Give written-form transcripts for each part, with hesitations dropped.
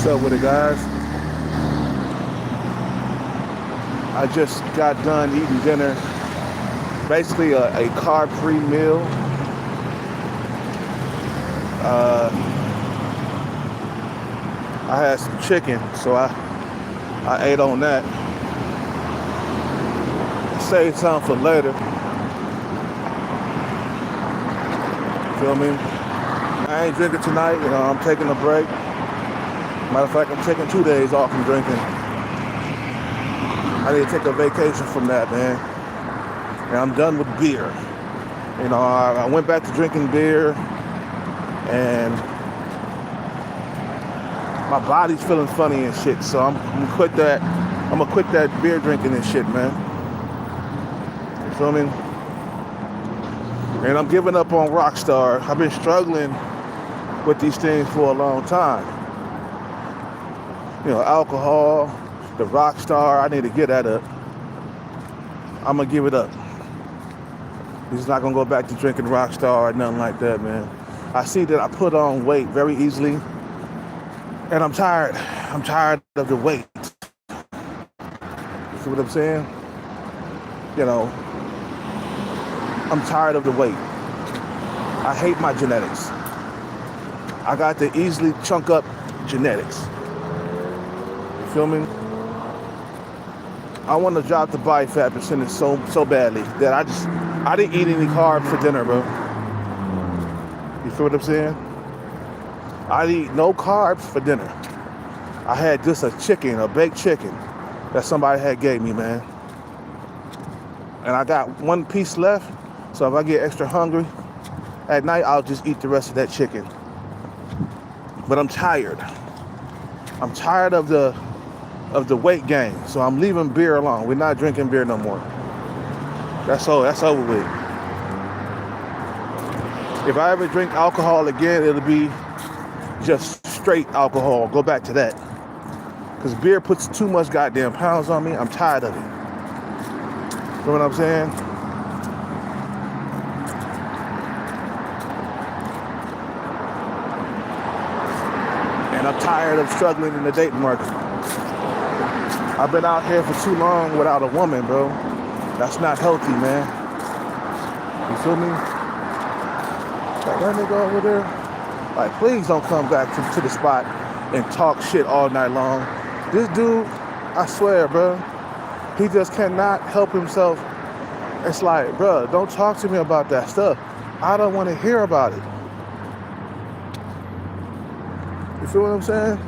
What's up with it, guys? I just got done eating dinner. Basically, a carb-free meal. I had some chicken, so I ate on that. Saved some for later. Feel me? I ain't drinking tonight. I'm taking a break. Matter of fact, I'm taking 2 days off from drinking. I need to take a vacation from that, man. And I'm done with beer. I went back to drinking beer, and my body's feeling funny and shit. So I'm gonna quit that. I'm gonna quit that beer drinking and shit, man. You feel me? And I'm giving up on Rockstar. I've been struggling with these things for a long time. Alcohol, the Rockstar. I need to get that up. I'm gonna give it up. He's not gonna go back to drinking Rockstar or nothing like that, man. I see that I put on weight very easily, and I'm tired. I'm tired of the weight. You see what I'm saying? I'm tired of the weight. I hate my genetics. I got the easily chunk up genetics. You feel me? I want to drop the body fat percentage so badly that I didn't eat any carbs for dinner, bro. You feel what I'm saying? I didn't eat no carbs for dinner. I had just a baked chicken that somebody had gave me, man. And I got one piece left, so if I get extra hungry at night, I'll just eat the rest of that chicken. But I'm tired. I'm tired of the weight gain, so I'm leaving beer alone. We're not drinking beer no more. That's over with. If I ever drink alcohol again, it'll be just straight alcohol. Go back to that. Because beer puts too much goddamn pounds on me. I'm tired of it. You know what I'm saying? And I'm tired of struggling in the dating market. I've been out here for too long without a woman, bro. That's not healthy, man. You feel me? Like that nigga over there. Like, please don't come back to the spot and talk shit all night long. This dude, I swear, bro, he just cannot help himself. It's like, bro, don't talk to me about that stuff. I don't want to hear about it. You feel what I'm saying?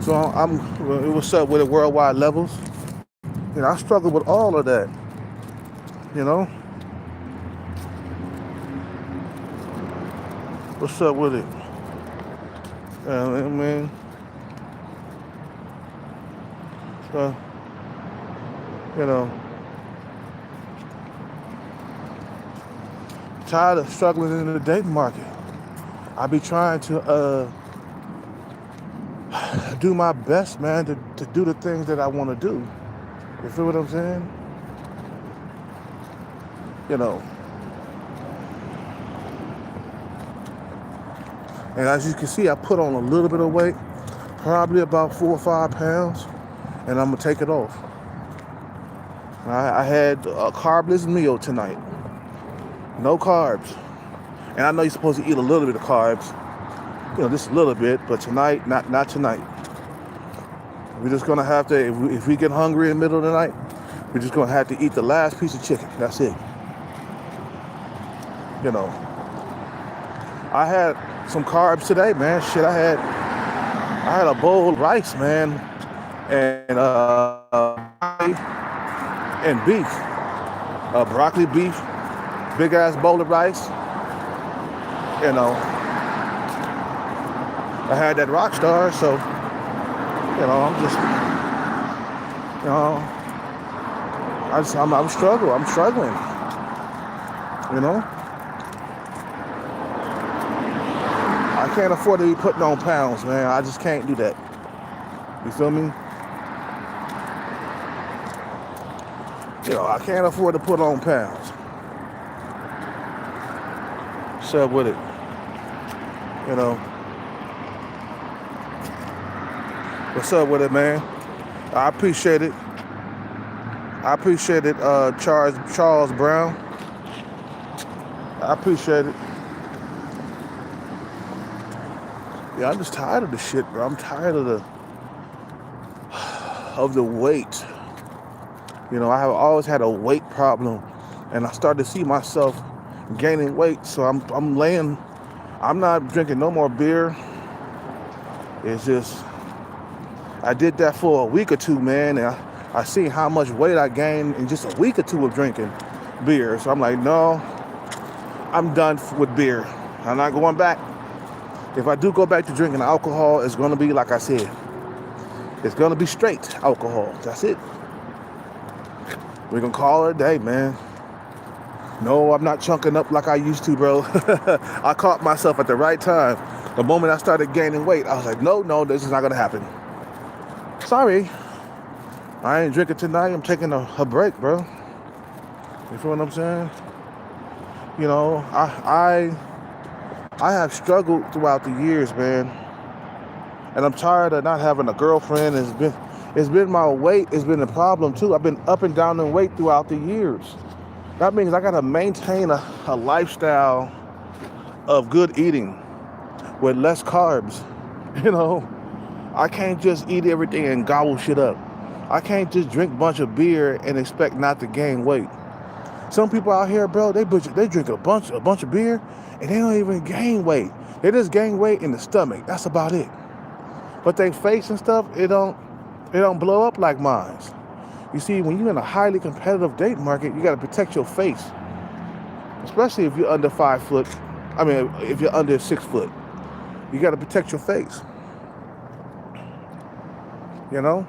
So what's up with the worldwide levels? I struggle with all of that. What's up with it? I mean, so, tired of struggling in the dating market. I be trying to do my best, man, to do the things that I want to do. You feel what I'm saying? And as you can see, I put on a little bit of weight, probably about 4 or 5 pounds, and I'm gonna take it off. I had a carbless meal tonight. No carbs. And I know you're supposed to eat a little bit of carbs, just a little bit, but tonight, not tonight. We're just gonna have to, if we get hungry in the middle of the night, we're just gonna have to eat the last piece of chicken. That's it. I had some carbs today, man. Shit, I had a bowl of rice, man, and beef, broccoli beef, big ass bowl of rice. I had that Rockstar, so I'm just, I'm struggling. I can't afford to be putting on pounds, man. I just can't do that. You feel me? I can't afford to put on pounds. What's up with it? What's up with it, man? I appreciate it. I appreciate it, Charles Brown. I appreciate it. Yeah, I'm just tired of the shit, bro. I'm tired of the weight. You know, I have always had a weight problem, and I started to see myself gaining weight. So I'm laying. I'm not drinking no more beer. It's just I did that for a week or two, man, and I seen how much weight I gained in just a week or two of drinking beer. So I'm like, no, I'm done with beer. I'm not going back. If I do go back to drinking alcohol, it's gonna be like I said. It's gonna be straight alcohol. That's it. We're gonna call it a day, man. No, I'm not chunking up like I used to, bro. I caught myself at the right time. The moment I started gaining weight, I was like, no, this is not gonna happen. Sorry. I ain't drinking tonight. I'm taking a break, bro. You feel what I'm saying? You know, I have struggled throughout the years, man. And I'm tired of not having a girlfriend. It's been my weight. It's been a problem too. I've been up and down in weight throughout the years. That means I gotta maintain a lifestyle of good eating with less carbs. You know, I can't just eat everything and gobble shit up. I can't just drink a bunch of beer and expect not to gain weight. Some people out here, bro, they drink a bunch of beer and they don't even gain weight. They just gain weight in the stomach. That's about it. But they face and stuff, it don't blow up like mine. You see, when you're in a highly competitive date market, you got to protect your face, especially if you're under 5 foot. I mean, if you're under 6 foot, you got to protect your face. You know.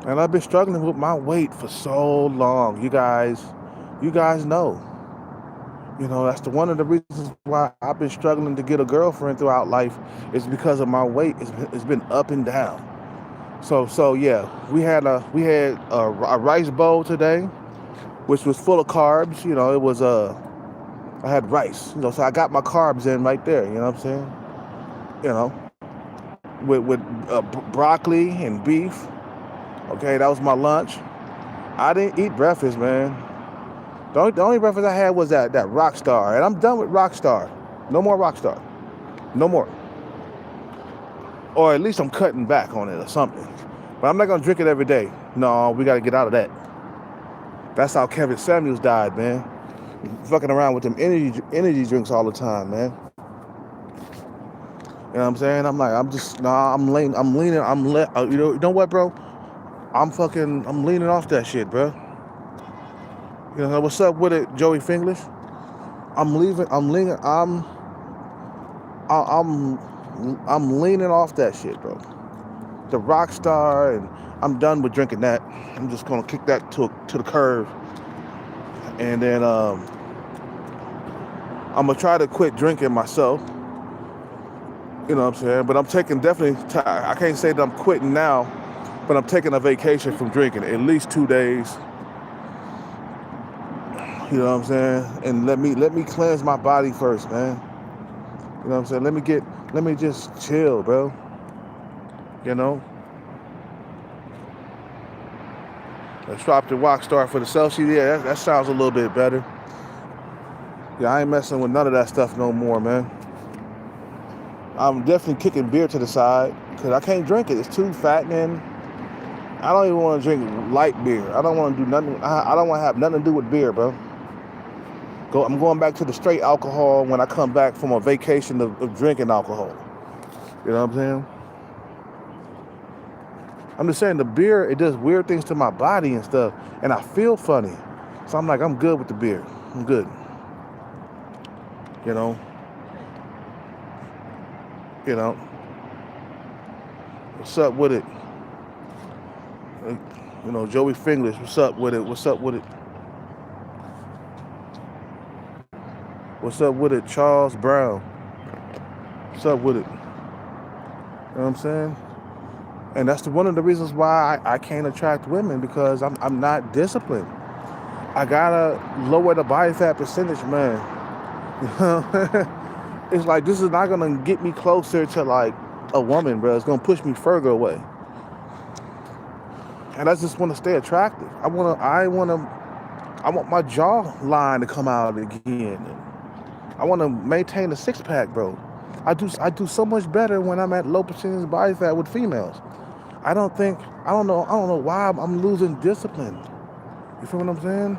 And I've been struggling with my weight for so long. You guys know. You know, that's one of the reasons why I've been struggling to get a girlfriend throughout life is because of my weight. It's been up and down. So yeah, we had a rice bowl today, which was full of carbs. You know, it was I had rice. You know, so I got my carbs in right there. You know what I'm saying? You know, with broccoli and beef. Okay, that was my lunch. I didn't eat breakfast, man. The only breakfast I had was that Rockstar, and I'm done with Rockstar. No more Rockstar. No more. Or at least I'm cutting back on it or something. But I'm not gonna drink it every day. No, we gotta get out of that. That's how Kevin Samuels died, man. Fucking around with them energy drinks all the time, man. You know what I'm saying? You know what, bro? I'm leaning off that shit, bro. You know what's up with it, Joey Finglish? I'm leaning off that shit, bro. The Rockstar, and I'm done with drinking that. I'm just gonna kick that to the curb, and then I'm gonna try to quit drinking myself. You know what I'm saying? But I'm taking I can't say that I'm quitting now, but I'm taking a vacation from drinking at least 2 days. You know what I'm saying? And let me cleanse my body first, man. You know what I'm saying? Let me just chill, bro. You know? Let's swap the Rockstar for the Celsius. Yeah, that sounds a little bit better. Yeah, I ain't messing with none of that stuff no more, man. I'm definitely kicking beer to the side because I can't drink it. It's too fattening. I don't even want to drink light beer. I don't want to do nothing. I don't want to have nothing to do with beer, bro. I'm going back to the straight alcohol when I come back from a vacation of drinking alcohol. You know what I'm saying? I'm just saying the beer, it does weird things to my body and stuff, and I feel funny. So I'm like, I'm good with the beer. I'm good. You know? You know? What's up with it? You know, Joey Finglish, what's up with it? What's up with it? What's up with it, Charles Brown? What's up with it? You know what I'm saying? And that's one of the reasons why I can't attract women, because I'm not disciplined. I gotta lower the body fat percentage, man. it's like this is not gonna get me closer to like a woman, bro. It's gonna push me further away. And I just want to stay attractive. I want my jawline to come out again. I want to maintain a six pack, bro. I do so much better when I'm at low percentage body fat with females. I don't know why I'm losing discipline. You feel what I'm saying?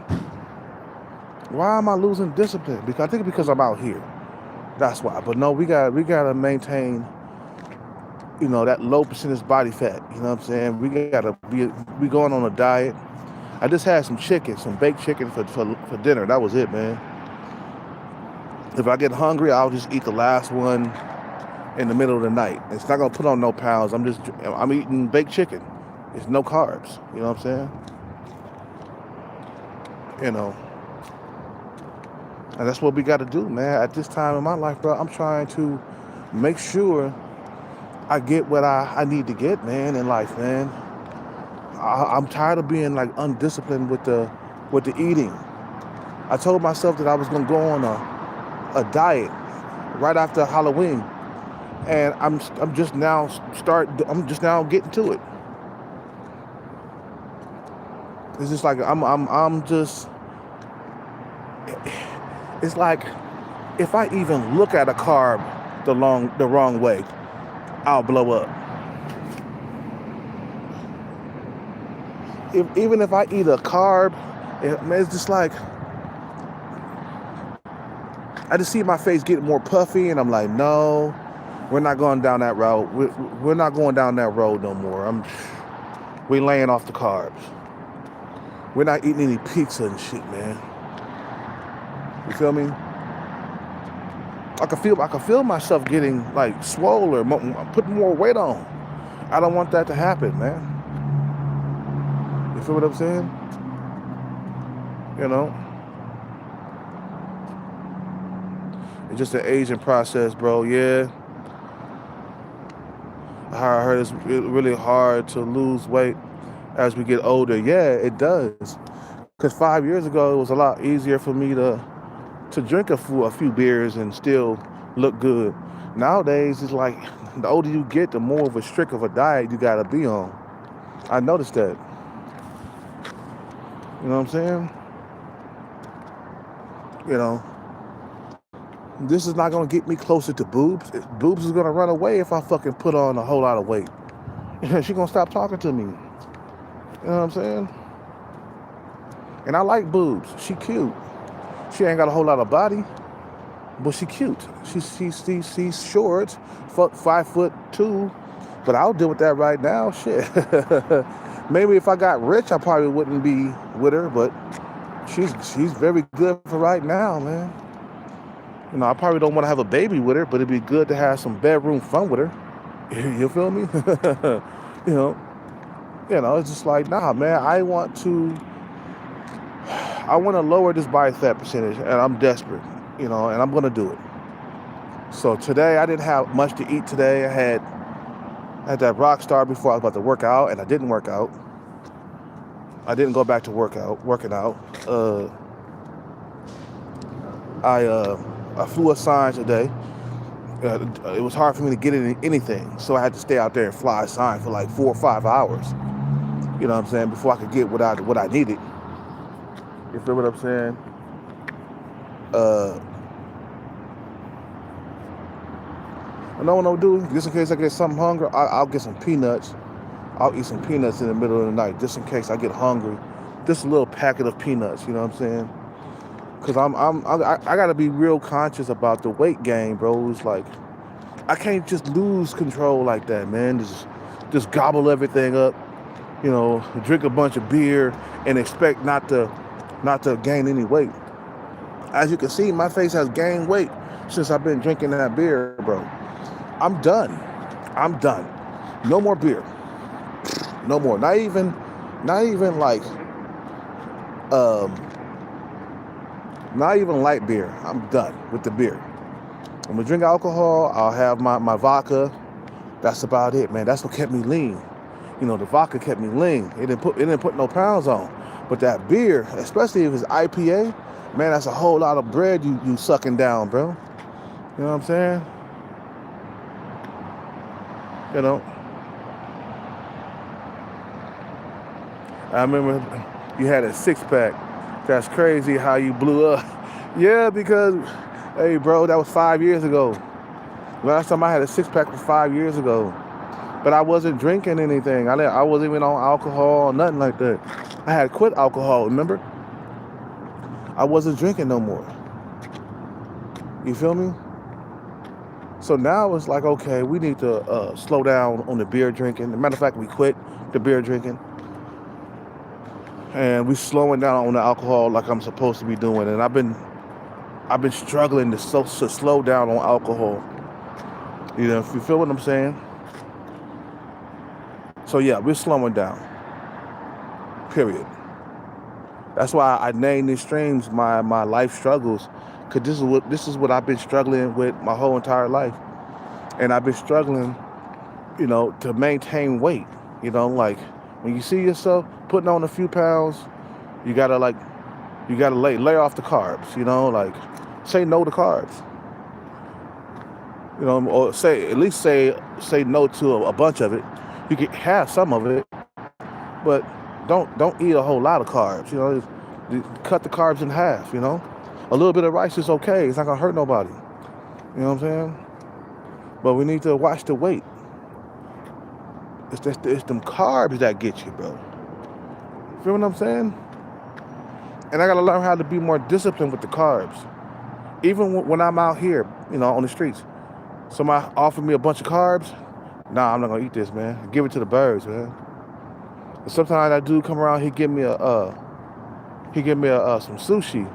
Why am I losing discipline? I think because I'm out here. That's why. But no, we gotta maintain, that low percentage body fat. You know what I'm saying? We going on a diet. I just had some chicken, some baked chicken for dinner. That was it, man. If I get hungry, I'll just eat the last one in the middle of the night. It's not gonna put on no pounds. I'm eating baked chicken. It's no carbs. You know what I'm saying? And that's what we got to do, man. At this time in my life, bro, I'm trying to make sure I get what I need to get, man, in life, man. I'm tired of being like undisciplined with the eating. I told myself that I was gonna go on a diet right after Halloween, and I'm just now getting to it. It's just like it's like if I even look at a carb the wrong way, I'll blow up. Even if I eat a carb, it's just like I just see my face getting more puffy, and I'm like, no, we're not going down that road. We're not going down that road no more. We're laying off the carbs. We're not eating any pizza and shit, man. You feel me? I can feel myself getting like swole or putting more weight on. I don't want that to happen, man. You feel what I'm saying? It's just an aging process, bro. Yeah. I heard it's really hard to lose weight as we get older. Yeah, it does. Because 5 years ago, it was a lot easier for me to drink a few beers and still look good. Nowadays, it's like the older you get, the more of a strict of a diet you gotta be on. I noticed that. You know what I'm saying? This is not gonna get me closer to boobs. Boobs is gonna run away if I fucking put on a whole lot of weight. She gonna stop talking to me. You know what I'm saying? And I like boobs. She cute. She ain't got a whole lot of body, but she cute. She's short, 5'2", but I'll deal with that right now. Shit. Maybe if I got rich, I probably wouldn't be with her, but she's very good for right now, man. I probably don't want to have a baby with her, but it'd be good to have some bedroom fun with her. You feel me? It's just like, nah, man. I want to lower this body fat percentage, and I'm desperate, and I'm gonna do it. So today I didn't have much to eat today. I had that Rockstar before I was about to work out, and I didn't work out. I didn't go back to working out. I flew a sign today. It was hard for me to get anything, so I had to stay out there and fly a sign for like 4 or 5 hours. You know what I'm saying? Before I could get what I needed. You feel what I'm saying? I know what I'll do, just in case I get something hungry, I'll get some peanuts. I'll eat some peanuts in the middle of the night, just in case I get hungry. Just a little packet of peanuts, you know what I'm saying? Because I gotta be real conscious about the weight gain, bro. It's like, I can't just lose control like that, man. Just gobble everything up, drink a bunch of beer and expect not to gain any weight. As you can see, my face has gained weight since I've been drinking that beer, bro. I'm done. No more beer. No more. Not even light beer. I'm done with the beer. I'm gonna drink alcohol. I'll have my vodka. That's about it, man. That's what kept me lean. The vodka kept me lean. It didn't put no pounds on. But that beer, especially if it's IPA, man, that's a whole lot of bread you sucking down, bro. You know what I'm saying? You know, I remember you had a six pack. That's crazy how you blew up. Yeah, because, hey, bro, that was 5 years ago. Last time I had a six pack was 5 years ago. But I wasn't drinking anything. I wasn't even on alcohol or nothing like that. I had quit alcohol, remember? I wasn't drinking no more. You feel me? So now it's like, okay, we need to slow down on the beer drinking. As a matter of fact, we quit the beer drinking. And we slowing down on the alcohol like I'm supposed to be doing. And I've been struggling to slow down on alcohol. You know, if you feel what I'm saying? So yeah, we're slowing down. Period. That's why I named these streams my life struggles, because this is what I've been struggling with my whole entire life, and I've been struggling, you know, to maintain weight. You know, like when you see yourself putting on a few pounds, you gotta lay off the carbs. You know, like say no to carbs. You know, or at least say no to a bunch of it. You can have some of it, but don't eat a whole lot of carbs. You know, just cut the carbs in half. You know, a little bit of rice is okay. It's not gonna hurt nobody. You know what I'm saying? But we need to watch the weight. It's them carbs that get you, bro. Feel what I'm saying? And I gotta learn how to be more disciplined with the carbs. Even when I'm out here, you know, on the streets, somebody offered me a bunch of carbs. Nah, I'm not gonna eat this, man. Give it to the birds, man. And sometimes that dude come around, he give me some sushi,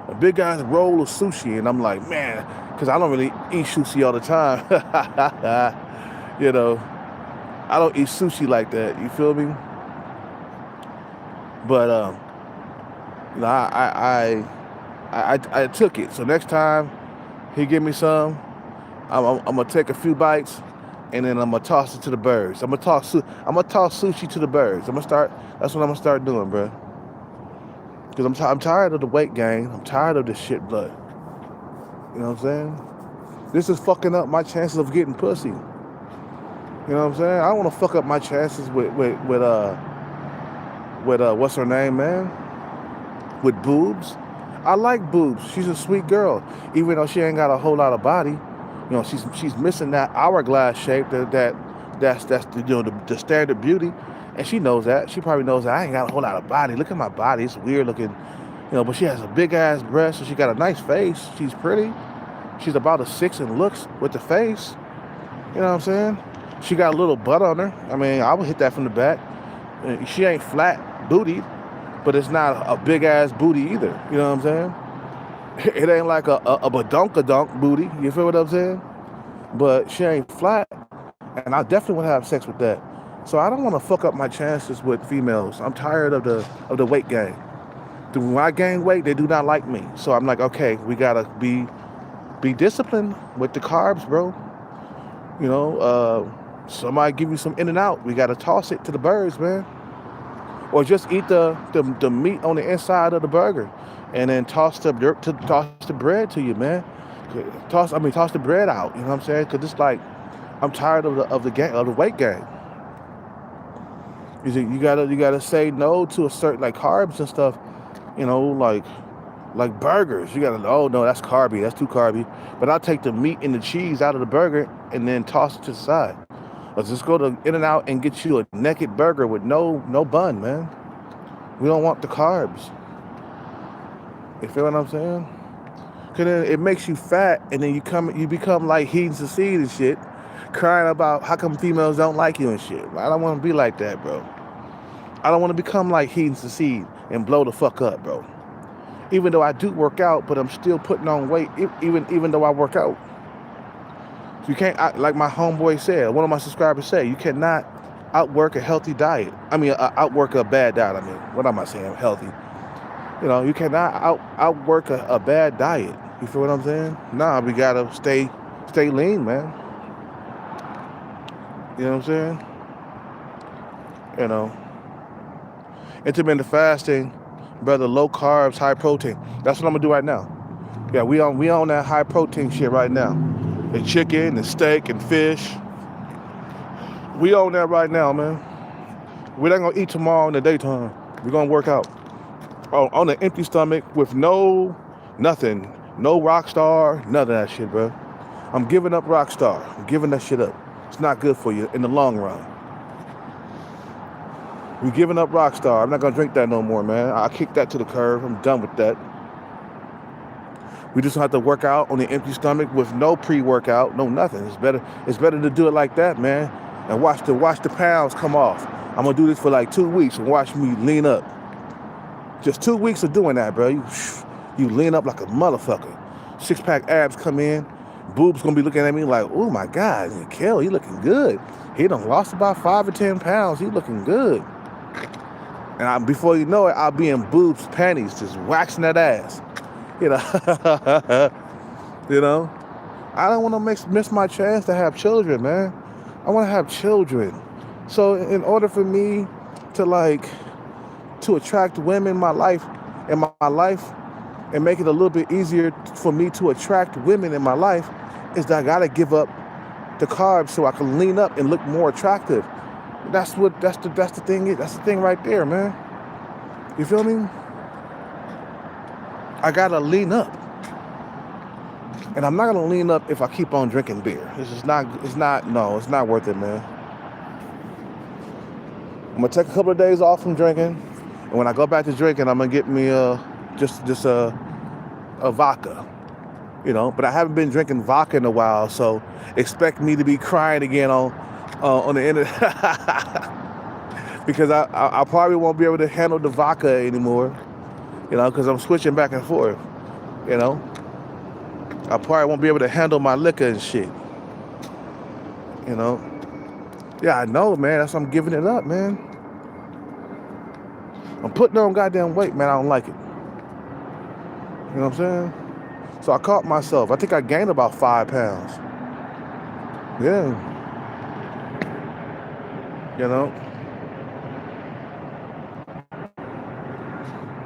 a big ass roll of sushi, and I'm like, man, because I don't really eat sushi all the time. You know, I don't eat sushi like that. You feel me? But you know, I took it. So next time he give me some, I'm gonna take a few bites, and then I'm gonna toss it to the birds. I'm gonna toss sushi to the birds. That's what I'm gonna start doing, bro. Because I'm tired of the weight gain. I'm tired of this shit blood. You know what I'm saying? This is fucking up my chances of getting pussy. You know what I'm saying? I don't want to fuck up my chances with what's her name, man? With boobs. I like boobs. She's a sweet girl, even though she ain't got a whole lot of body. You know, she's missing that hourglass shape that's the standard beauty, and she knows that. She probably knows that I ain't got a whole lot of body. Look at my body; it's weird looking, you know. But she has a big ass breast, and she got a nice face. She's pretty. She's about a 6 in looks with the face. You know what I'm saying? She got a little butt on her. I mean, I would hit that from the back. She ain't flat bootied, but it's not a big ass booty either. You know what I'm saying? It ain't like a badonkadonk booty. You feel what I'm saying? But she ain't flat, and I definitely want to have sex with that. So I don't want to fuck up my chances with females. I'm tired of the weight gain. When I gain weight, they do not like me. So I'm like, okay, we gotta be disciplined with the carbs, bro. You know, somebody give you some In-N-Out, we gotta toss it to the birds, man. Or just eat the meat on the inside of the burger, and then toss the bread to you, man. Toss the bread out. You know what I'm saying? Because it's like I'm tired of the weight gain. You gotta say no to a certain like carbs and stuff. You know, like burgers. You gotta, oh no, that's carby. That's too carby. But I'll take the meat and the cheese out of the burger and then toss it to the side. Let's just go to In-N-Out and get you a naked burger with no bun, man. We don't want the carbs. You feel what I'm saying? Cause then it makes you fat, and then you become like Heathens of Seed and shit, crying about how come females don't like you and shit. I don't want to be like that, bro. I don't want to become like Heathens of Seed and blow the fuck up, bro. Even though I do work out, but I'm still putting on weight, even though I work out. You can't, like my homeboy said, one of my subscribers said, you cannot outwork a healthy diet. I mean, outwork a bad diet. I mean, what am I saying? Healthy. You know, you cannot outwork a bad diet. You feel what I'm saying? Nah, we gotta stay lean, man. You know what I'm saying? You know, intermittent fasting, brother, low carbs, high protein. That's what I'm gonna do right now. Yeah, we on that high protein shit right now. The chicken, the steak, and fish. We on that right now, man. We ain't gonna eat tomorrow in the daytime. We're gonna work out on an empty stomach with nothing, no Rockstar, none of that shit, bro. I'm giving up Rockstar. I'm giving that shit up. It's not good for you in the long run. We're giving up Rockstar. I'm not gonna drink that no more, man. I kicked that to the curb. I'm done with that. We just have to work out on the empty stomach with no pre-workout, no nothing. It's better to do it like that, man. And watch the pounds come off. I'm gonna do this for like 2 weeks and watch me lean up. Just 2 weeks of doing that, bro. You lean up like a motherfucker. 6-pack abs come in. Boob's gonna be looking at me like, oh my God, Kel, he looking good. He done lost about 5 or 10 pounds. He looking good. And before you know it, I'll be in boobs panties, just waxing that ass. You know, you know. I don't want to miss my chance to have children, man. I want to have children. So in order for me to attract women in my life, and make it a little bit easier for me to attract women in my life, is that I gotta give up the carbs so I can lean up and look more attractive. That's the thing. That's the thing right there, man. You feel me? I gotta lean up, and I'm not gonna lean up if I keep on drinking beer. It's not worth it, man. I'm gonna take a couple of days off from drinking, and when I go back to drinking, I'm gonna get me just a vodka, you know. But I haven't been drinking vodka in a while, so expect me to be crying again on the end of because I probably won't be able to handle the vodka anymore, you know, because I'm switching back and forth, you know. I probably won't be able to handle my liquor and shit, you know. Yeah, I know, man. That's why I'm giving it up, man. I'm putting on goddamn weight, man. I don't like it. You know what I'm saying? So I caught myself. I think I gained about 5 pounds. Yeah. You know?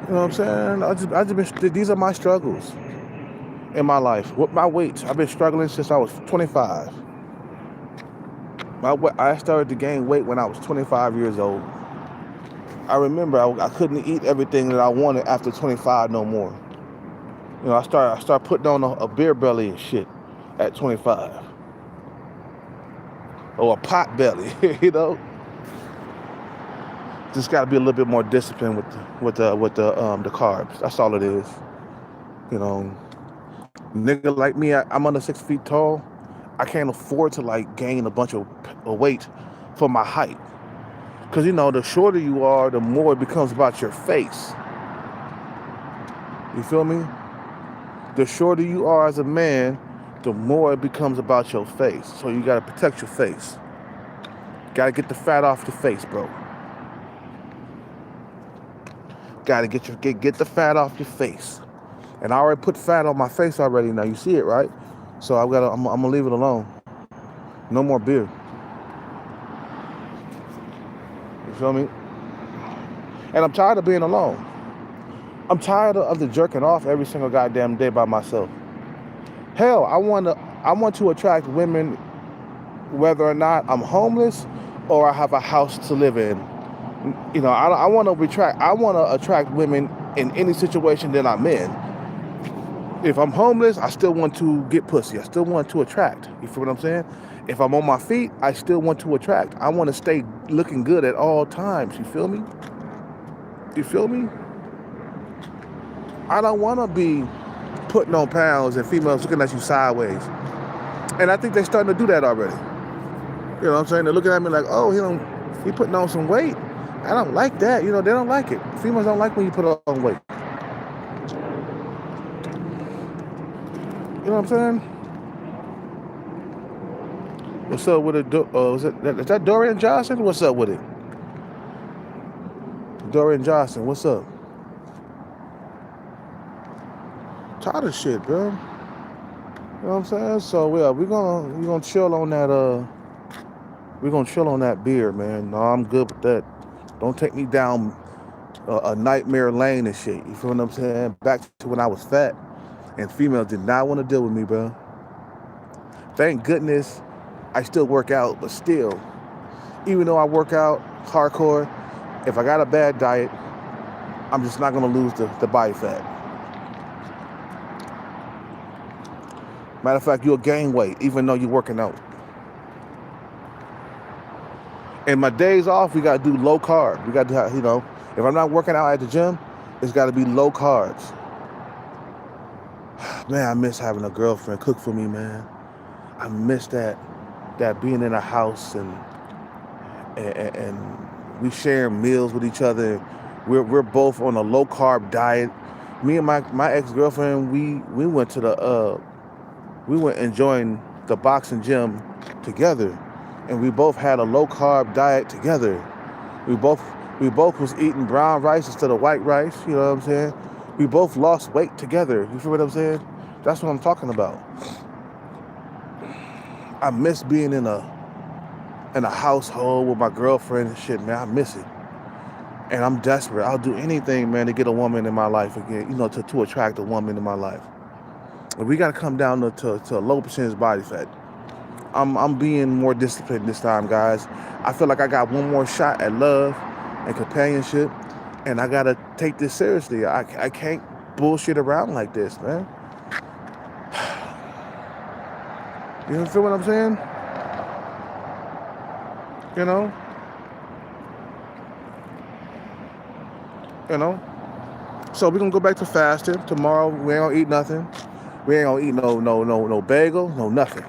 You know what I'm saying? These are my struggles in my life. With my weight, I've been struggling since I was 25. I started to gain weight when I was 25 years old. I remember I couldn't eat everything that I wanted after 25 no more. You know, I started putting on a beer belly and shit at 25. Or a pot belly, you know? Just got to be a little bit more disciplined with the carbs. That's all it is. You know, nigga like me, I'm under 6 feet tall. I can't afford to gain a bunch of weight for my height. Because, you know, the shorter you are, the more it becomes about your face. You feel me? The shorter you are as a man, the more it becomes about your face. So you got to protect your face. Got to get the fat off your face, bro. Got to get the fat off your face. And I already put fat on my face already now. You see it, right? So I'm going to leave it alone. No more beer. You feel me? And I'm tired of being alone. I'm tired of the jerking off every single goddamn day by myself. Hell, I want to attract women whether or not I'm homeless or I have a house to live in. You know, I want to attract women in any situation that I'm in. If I'm homeless, I still want to get pussy. I still want to attract. You feel what I'm saying? If I'm on my feet, I still want to attract. I want to stay looking good at all times. You feel me? You feel me? I don't want to be putting on pounds and females looking at you sideways. And I think they're starting to do that already. You know what I'm saying? They're looking at me like, oh, he putting on some weight. I don't like that. You know, they don't like it. Females don't like when you put on weight. You know what I'm saying? What's up with it? Is that Dorian Johnson? What's up with it? Dorian Johnson, what's up? Tired of shit, bro. You know what I'm saying? So yeah, we're gonna chill on that. We're gonna chill on that beer, man. No, I'm good with that. Don't take me down a nightmare lane and shit. You feel what I'm saying? Back to when I was fat And females did not want to deal with me, bro. Thank goodness I still work out, but still, even though I work out hardcore, if I got a bad diet, I'm just not going to lose the body fat. Matter of fact, you'll gain weight even though you're working out. And my days off, we got to do low carb. We got to have, if I'm not working out at the gym, it's got to be low carbs. Man, I miss having a girlfriend cook for me, man. I miss that being in a house and we sharing meals with each other. We're both on a low carb diet. Me and my ex-girlfriend, we went to we went enjoying the boxing gym together, and we both had a low carb diet together. We both was eating brown rice instead of white rice. You know what I'm saying? We both lost weight together. You feel what I'm saying? That's what I'm talking about. I miss being in a household with my girlfriend and shit, man. I miss it. And I'm desperate. I'll do anything, man, to get a woman in my life again, to attract a woman in my life. But we got to come down to a low percentage body fat. I'm being more disciplined this time, guys. I feel like I got one more shot at love and companionship, and I got to take this seriously. I can't bullshit around like this, man. You feel what I'm saying? So we're gonna go back to fasting tomorrow. We ain't gonna eat nothing. We ain't gonna eat no bagel, no nothing.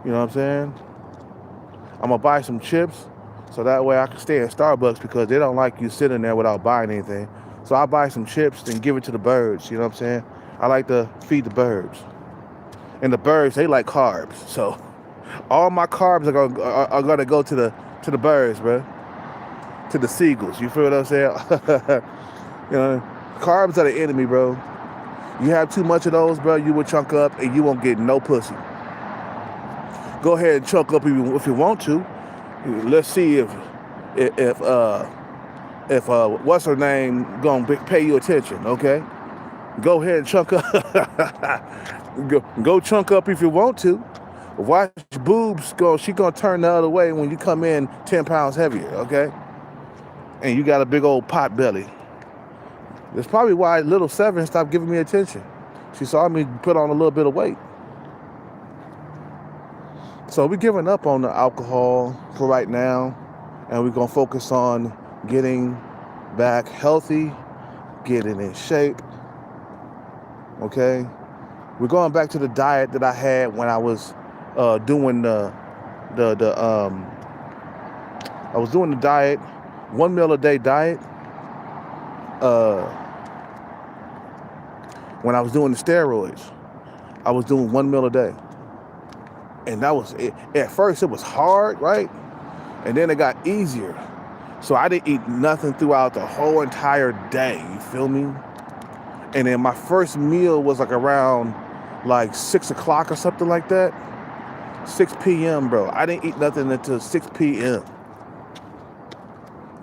You know what I'm saying? I'm gonna buy some chips so that way I can stay in Starbucks because they don't like you sitting there without buying anything. So I'll buy some chips and give it to the birds. You know what I'm saying? I like to feed the birds, and the birds, they like carbs. So all my carbs are gonna go to the birds, bro. To the seagulls. You feel what I'm saying? Carbs are the enemy, bro. You have too much of those, bro, you will chunk up and you won't get no pussy. Go ahead and chunk up if you want to. Let's see if what's her name gonna pay you attention, okay? Go ahead and chunk up. go chunk up if you want to. Watch boobs go. She gonna turn the other way when you come in 10 pounds heavier, okay? And you got a big old pot belly. That's probably why little Seven stopped giving me attention. She saw me put on a little bit of weight. So we're giving up on the alcohol for right now, and we're gonna focus on getting back healthy, getting in shape. Okay, we're going back to the diet that I had when I was doing I was doing the diet, 1 meal a day diet. When I was doing the steroids, I was doing 1 meal a day. And that was it. At first it was hard, right? And then it got easier. So I didn't eat nothing throughout the whole entire day, you feel me? And then my first meal was around 6 o'clock or something like that. 6 p.m., bro. I didn't eat nothing until 6 p.m.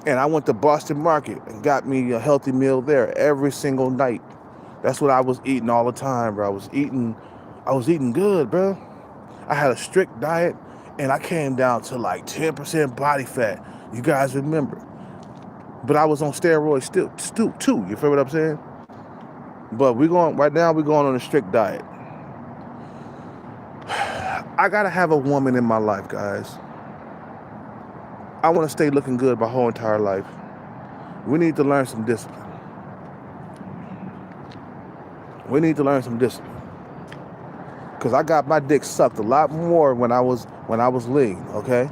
And I went to Boston Market and got me a healthy meal there every single night. That's what I was eating all the time, bro. I was eating good, bro. I had a strict diet, and I came down to 10% body fat. You guys remember. But I was on steroids still too. You feel what I'm saying? But right now we're going on a strict diet. I gotta have a woman in my life, guys. I want to stay looking good my whole entire life. We need to learn some discipline. Because I got my dick sucked a lot more when I was lean, okay?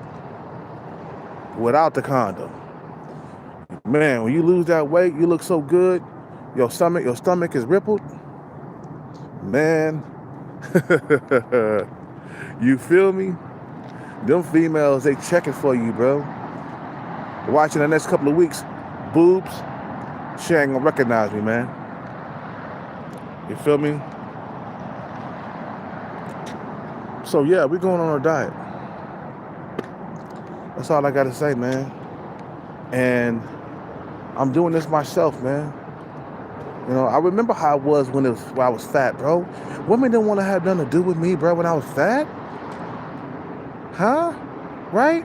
Without the condom. Man, when you lose that weight, you look so good. Your stomach is rippled. Man. You feel me? Them females, they checking for you, bro. Watching the next couple of weeks, boobs, she ain't gonna recognize me, man. You feel me? So yeah, we're going on our diet. That's all I gotta say, man. And I'm doing this myself, man. You know, I remember how it was when I was fat, bro. Women didn't want to have nothing to do with me, bro, when I was fat. Huh? Right?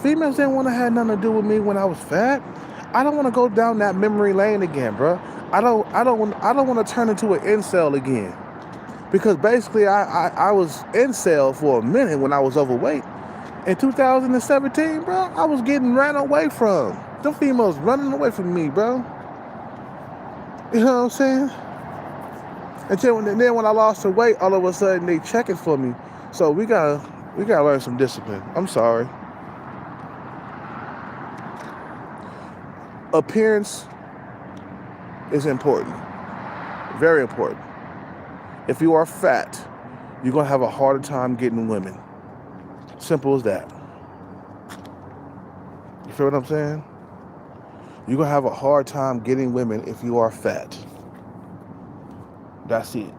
Females didn't want to have nothing to do with me when I was fat. I don't want to go down that memory lane again, bro. I don't want to turn into an incel again. Because basically I was incel for a minute when I was overweight. In 2017, bro, I was getting ran away from. The females running away from me, bro. You know what I'm saying? And then when I lost the weight, all of a sudden they checking for me. So we gotta learn some discipline. I'm sorry. Appearance is important. Very important. If you are fat, you're gonna have a harder time getting women. Simple as that. You feel what I'm saying? You're gonna have a hard time getting women if you are fat. That's it.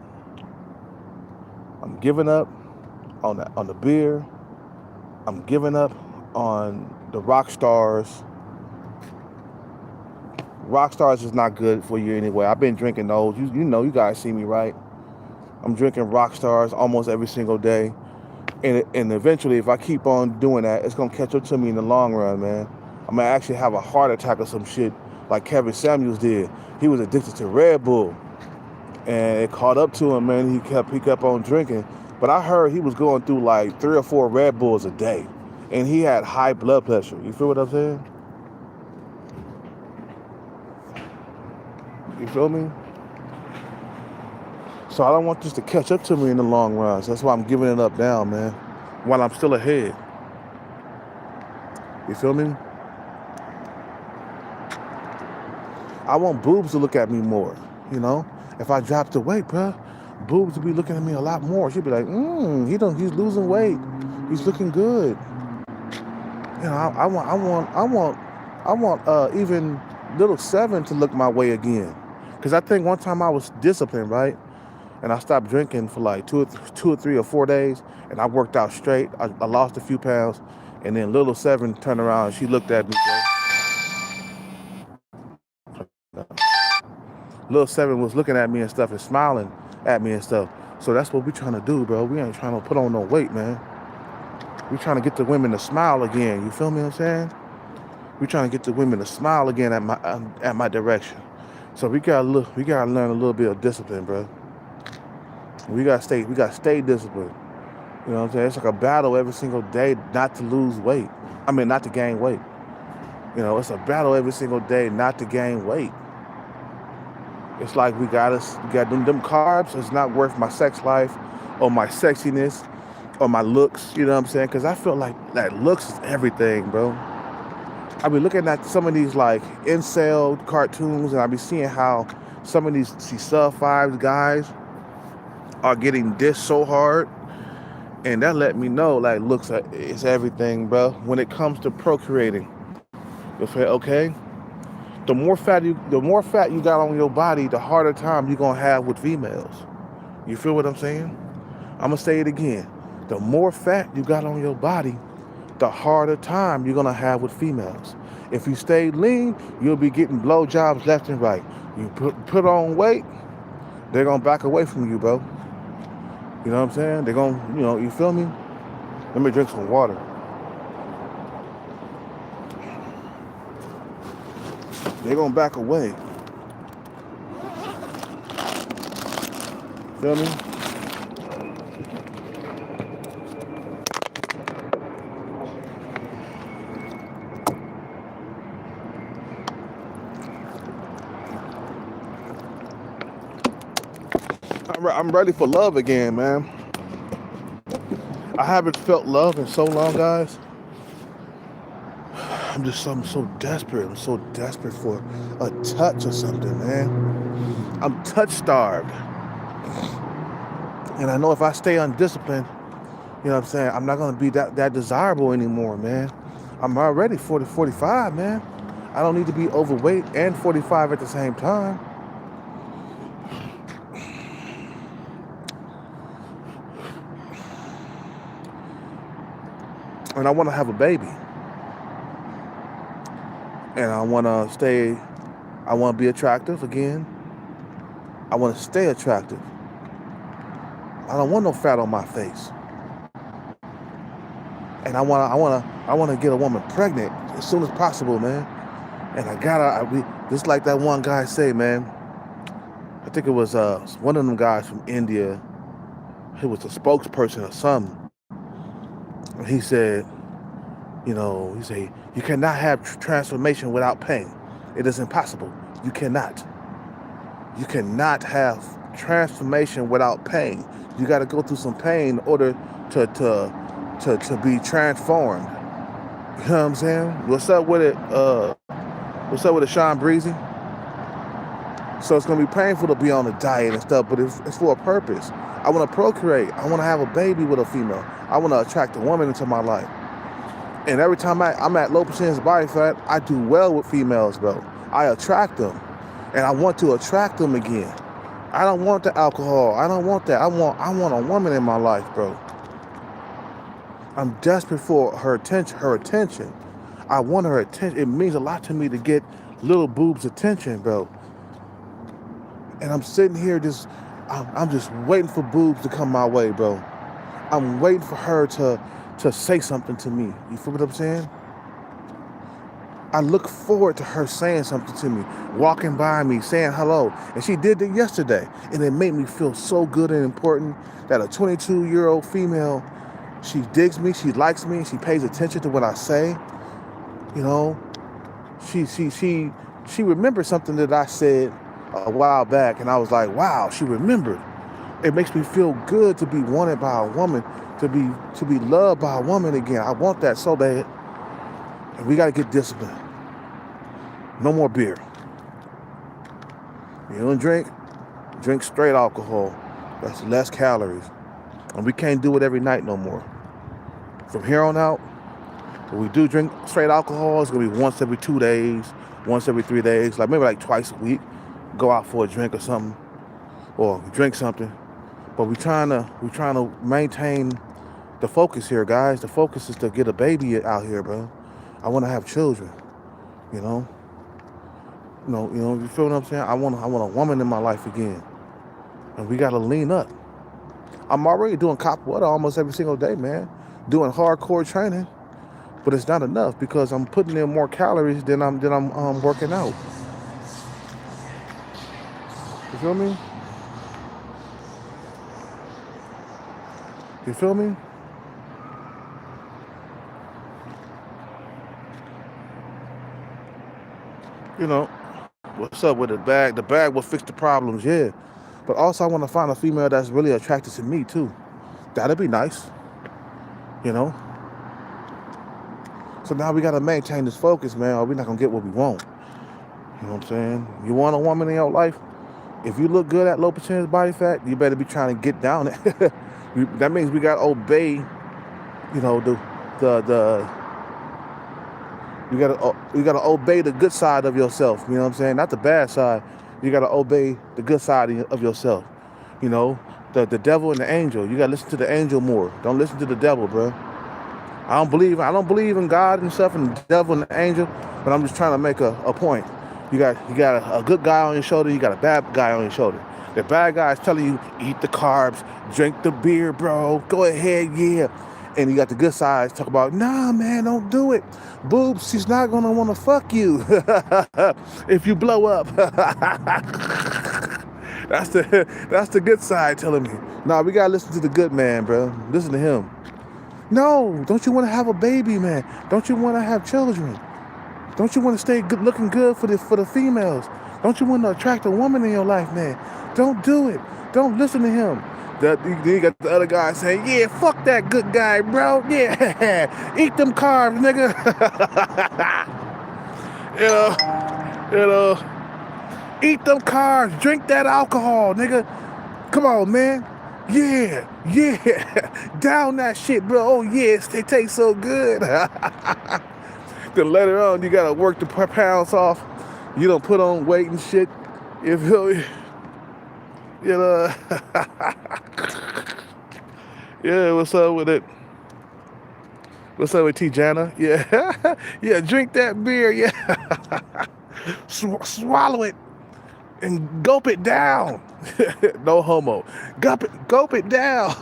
I'm giving up on the beer. I'm giving up on the rock stars. Rock stars is not good for you anyway. I've been drinking those. You know, you guys see me, right? I'm drinking rock stars almost every single day. And eventually, if I keep on doing that, it's going to catch up to me in the long run, man. I'm going to actually have a heart attack or some shit like Kevin Samuels did. He was addicted to Red Bull. And it caught up to him, man. He kept on drinking. But I heard he was going through like 3 or 4 Red Bulls a day. And he had high blood pressure. You feel what I'm saying? You feel me? So I don't want this to catch up to me in the long run. So that's why I'm giving it up now, man. While I'm still ahead. You feel me? I want boobs to look at me more, you know? If I drop the weight, bro, boobs will be looking at me a lot more. She'll be like, he's losing weight. He's looking good. You know, I want even little 7 to look my way again. Because I think one time I was disciplined, right? And I stopped drinking for like 2 or 3 or 4 days, and I worked out straight. I lost a few pounds, and then little 7 turned around and she looked at me, bro. Little 7 was looking at me and stuff and smiling at me and stuff. So that's what we trying to do, bro. We ain't trying to put on no weight, man. We trying to get the women to smile again. You feel me what I'm saying? We trying to get the women to smile again at my direction. So we gotta learn a little bit of discipline, bro. We gotta stay disciplined. You know what I'm saying? It's like a battle every single day not to lose weight. I mean, not to gain weight. You know, it's a battle every single day not to gain weight. It's like we got them carbs. It's not worth my sex life or my sexiness or my looks. You know what I'm saying? Because I feel like that looks is everything, bro. I be looking at some of these like incel cartoons, and I be seeing how some of these sub-5 guys are getting dissed so hard, and that let me know like looks is everything, bro. When it comes to procreating, you say, okay, the more fat you got on your body, the harder time you're gonna have with females. You feel what I'm saying? I'm gonna say it again. The more fat you got on your body, the harder time you're gonna have with females. If you stay lean, you'll be getting blowjobs left and right. You put on weight, they're gonna back away from you, bro. You know what I'm saying? They're gonna, you feel me? Let me drink some water. They're gonna back away. Feel me? I'm ready for love again, man. I haven't felt love in so long, guys. I'm so desperate. I'm so desperate for a touch or something, man. I'm touch starved. And I know if I stay undisciplined, you know what I'm saying, I'm not going to be that desirable anymore, man. I'm already 45, man. I don't need to be overweight and 45 at the same time. And I want to have a baby. And I want to be attractive again. I want to stay attractive. I don't want no fat on my face. And I wanna get a woman pregnant as soon as possible, man. And just like that one guy say, man. I think it was one of them guys from India. He was a spokesperson or something. And he said, you cannot have transformation without pain. It is impossible. You cannot. You cannot have transformation without pain. You got to go through some pain in order to be transformed. You know what I'm saying? What's up with it? What's up with it, Sean Breezy? So it's gonna be painful to be on a diet and stuff, but it's for a purpose. I want to procreate. I want to have a baby with a female. I want to attract a woman into my life. And every time I'm at low percentage body fat, I do well with females, bro. I attract them, and I want to attract them again. I don't want the alcohol. I don't want that. I want a woman in my life, bro. I'm desperate for her attention. I want her attention. It means a lot to me to get little boobs' attention, bro. And I'm sitting here I'm just waiting for boobs to come my way, bro. I'm waiting for her to say something to me. You feel what I'm saying? I look forward to her saying something to me, walking by me, saying hello. And she did it yesterday. And it made me feel so good and important that a 22-year-old female, she digs me, she likes me, she pays attention to what I say. You know, she remembers something that I said a while back, and I was like, wow, she remembered. It makes me feel good to be wanted by a woman, to be loved by a woman again. I want that so bad. And we got to get disciplined. No more beer. You don't drink straight alcohol. That's less calories. And we can't do it every night no more. From here on out, when we do drink straight alcohol, it's gonna be once every 2 days, once every 3 days, maybe like twice a week. Go out for a drink or something, or drink something. But we're trying to maintain the focus here, guys. The focus is to get a baby out here, bro. I want to have children. You know. You feel what I'm saying? I want a woman in my life again, and we gotta lean up. I'm already doing cop water almost every single day, man. Doing hardcore training, but it's not enough because I'm putting in more calories than I'm working out. You feel me? You feel me? You know, what's up with the bag? The bag will fix the problems, yeah. But also I want to find a female that's really attracted to me too. That'd be nice. You know? So now we gotta maintain this focus, man, or we're not gonna get what we want. You know what I'm saying? You want a woman in your life? If you look good at low percentage body fat, you better be trying to get down it. That means we gotta obey, you gotta obey the good side of yourself. You know what I'm saying? Not the bad side. You gotta obey the good side of yourself. You know, the devil and the angel. You gotta listen to the angel more. Don't listen to the devil, bro. I don't believe in God and stuff and the devil and the angel, but I'm just trying to make a point. You got a good guy on your shoulder, you got a bad guy on your shoulder. The bad guy is telling you, eat the carbs, drink the beer, bro, go ahead, yeah. And you got the good side talk about, nah, man, don't do it. Boobs, she's not gonna wanna fuck you if you blow up. That's the good side telling me. Nah, we gotta listen to the good man, bro. Listen to him. No, don't you want to have a baby, man? Don't you want to have children? Don't you want to stay looking good for the females? Don't you want to attract a woman in your life, man? Don't do it. Don't listen to him. You got the other guy saying, yeah, fuck that good guy, bro. Yeah, eat them carbs, nigga. Eat them carbs. Drink that alcohol, nigga. Come on, man. Yeah, down that shit, bro. Oh, yes, they taste so good. Then later on, you gotta work the pounds off. You don't put on weight and shit. You feel me? You know. Yeah, what's up with it? What's up with Tijana? Yeah, yeah, drink that beer. Yeah, swallow it. and gulp it down. No homo. Gulp it down.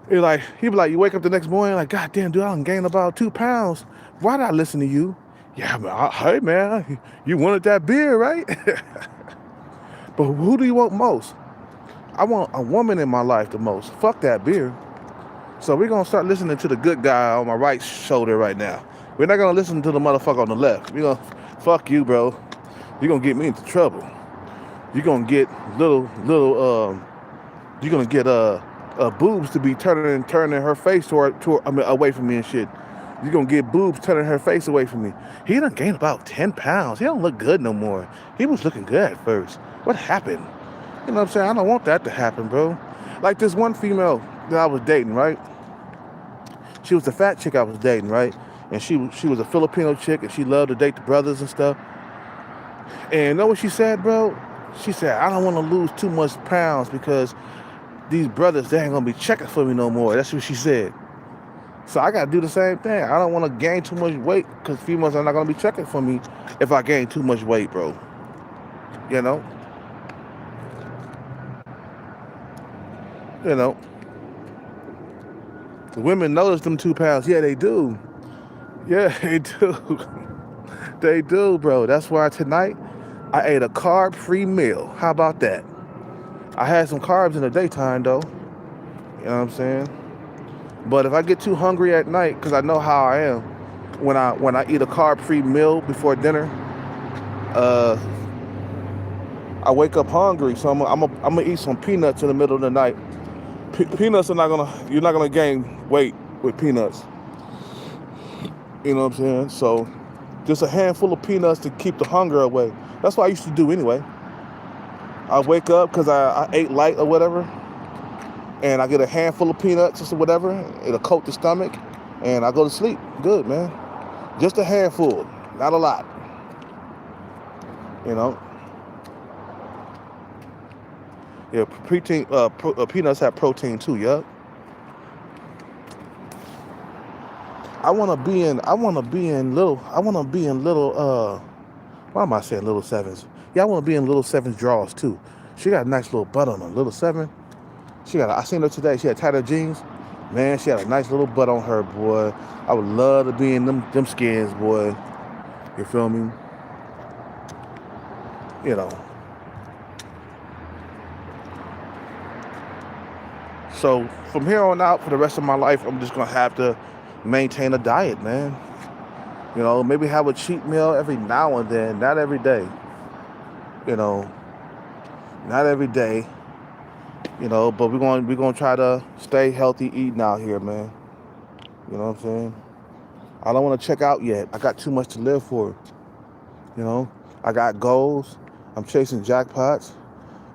He be like, you wake up the next morning like, God damn, dude, I done gained about 2 pounds. Why did I listen to you? Yeah, man, hey man, you wanted that beer, right? But who do you want most? I want a woman in my life the most. Fuck that beer. So we're gonna start listening to the good guy on my right shoulder right now. We're not gonna listen to the motherfucker on the left. We're gonna, fuck you, bro. You're gonna get me into trouble. You're gonna get you're gonna get boobs to be turning her face away from me and shit. You're gonna get boobs turning her face away from me. He done gained about 10 pounds. He don't look good no more. He was looking good at first. What happened? You know what I'm saying? I don't want that to happen, bro. Like this one female that I was dating, right? She was the fat chick I was dating, right? And she was a Filipino chick, and she loved to date the brothers and stuff. And you know what she said, bro? She said, I don't want to lose too much pounds because these brothers, they ain't gonna be checking for me no more. That's what she said. So I gotta do the same thing. I don't want to gain too much weight because females are not gonna be checking for me if I gain too much weight, bro. You know? You know? The women notice them 2 pounds. Yeah, they do. Yeah, they do. They do, bro. That's why tonight I ate a carb-free meal. How about that? I had some carbs in the daytime, though. You know what I'm saying? But if I get too hungry at night, because I know how I am, when I eat a carb-free meal before dinner, I wake up hungry. So I'm gonna eat some peanuts in the middle of the night. Peanuts are you're not gonna gain weight with peanuts. You know what I'm saying? So just a handful of peanuts to keep the hunger away. That's what I used to do anyway. I wake up because I ate light or whatever, and I get a handful of peanuts or whatever. It'll coat the stomach, and I go to sleep. Good, man. Just a handful, not a lot. You know? Yeah, peanuts have protein too, yup. I wanna be in little, why am I saying little sevens? Yeah, I wanna be in little sevens drawers too. She got a nice little butt on her, little seven. I seen her today, she had tighter jeans. Man, she had a nice little butt on her, boy. I would love to be in them skins, boy. You feel me? You know. So from here on out, for the rest of my life, I'm just gonna have to maintain a diet, man. You know, maybe have a cheat meal every now and then, not every day. You know, not every day. You know, but we're gonna try to stay healthy eating out here, man. You know what I'm saying? I don't want to check out yet. I got too much to live for. You know, I got goals. I'm chasing jackpots.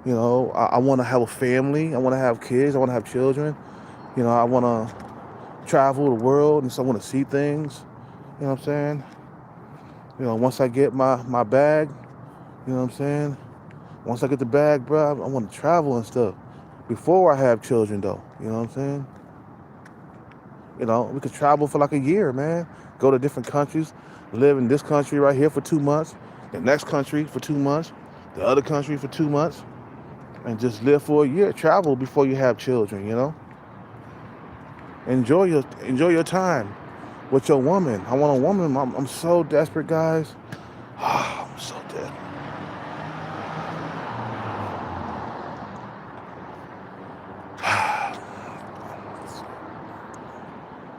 You know, I want to have a family. I want to have kids. I want to have children. You know, I want to travel the world, and so I want to see things. You know what I'm saying? You know, once I get my bag, you know what I'm saying? Once I get the bag, bro, I want to travel and stuff. Before I have children, though. You know what I'm saying? You know, we could travel for like a year, man. Go to different countries. Live in this country right here for 2 months. The next country for 2 months. The other country for 2 months. And just live for a year. Travel before you have children, you know? Enjoy your time with your woman. I want a woman. I'm so desperate, guys. I'm so desperate.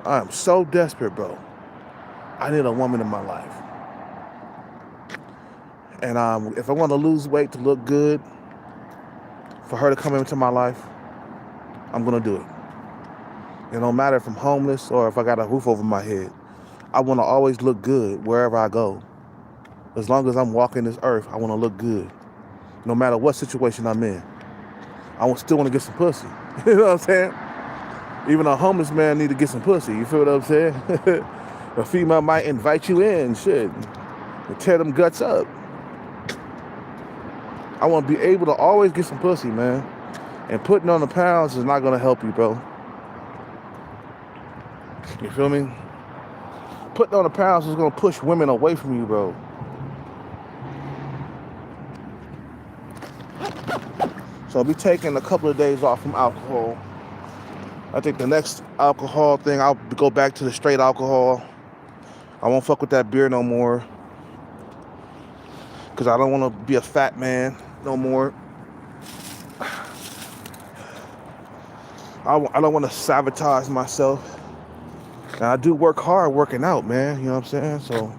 I'm so desperate, bro. I need a woman in my life. And if I want to lose weight to look good, for her to come into my life, I'm going to do it. It don't matter if I'm homeless or if I got a roof over my head. I want to always look good wherever I go. As long as I'm walking this earth, I want to look good. No matter what situation I'm in. I still want to get some pussy. You know what I'm saying? Even a homeless man need to get some pussy. You feel what I'm saying? A female might invite you in, shit, and tear them guts up. I want to be able to always get some pussy, man. And putting on the pounds is not going to help you, bro. You feel me? putting on the pounds is gonna push women away from you, bro. So I'll be taking a couple of days off from alcohol. I think the next alcohol thing, I'll go back to the straight alcohol. I won't fuck with that beer no more. Because I don't want to be a fat man no more. I don't want to sabotage myself. And I do work hard working out, man. You know what I'm saying? So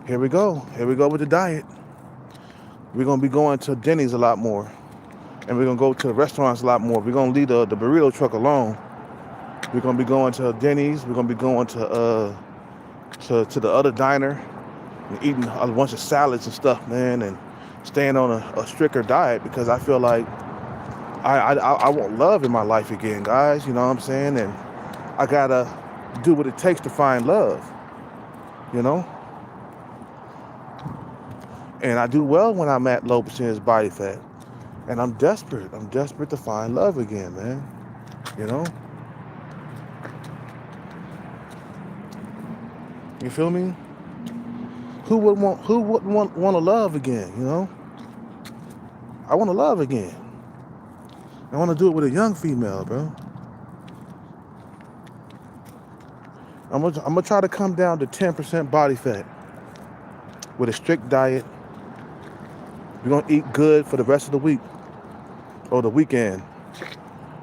here we go. Here we go with the diet. We're going to be going to Denny's a lot more. And we're going to go to the restaurants a lot more. We're going to leave the burrito truck alone. We're going to be going to Denny's. We're going to be going to the other diner and eating a bunch of salads and stuff, man, and staying on a stricter diet because I feel like I want love in my life again, guys. You know what I'm saying? And I got to do what it takes to find love, you know? And I do well when I'm at low percentage body fat. And I'm desperate. I'm desperate to find love again, man. You know? You feel me? Who wouldn't want to love again, you know? I want to love again. I want to do it with a young female, bro. I'm gonna try to come down to 10% body fat with a strict diet. We're gonna eat good for the rest of the week or the weekend.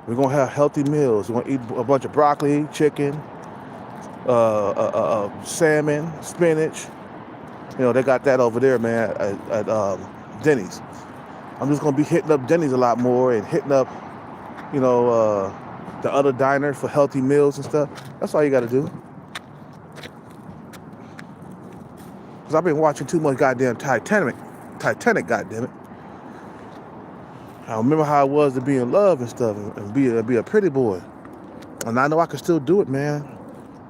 We're gonna have healthy meals. We're gonna eat a bunch of broccoli, chicken, salmon, spinach. You know, they got that over there, man, at Denny's. I'm just gonna be hitting up Denny's a lot more and hitting up, you know, the other diners for healthy meals and stuff. That's all you gotta do. Cause I've been watching too much goddamn Titanic, goddamn it. I remember how it was to be in love and stuff and be a pretty boy. And I know I can still do it, man.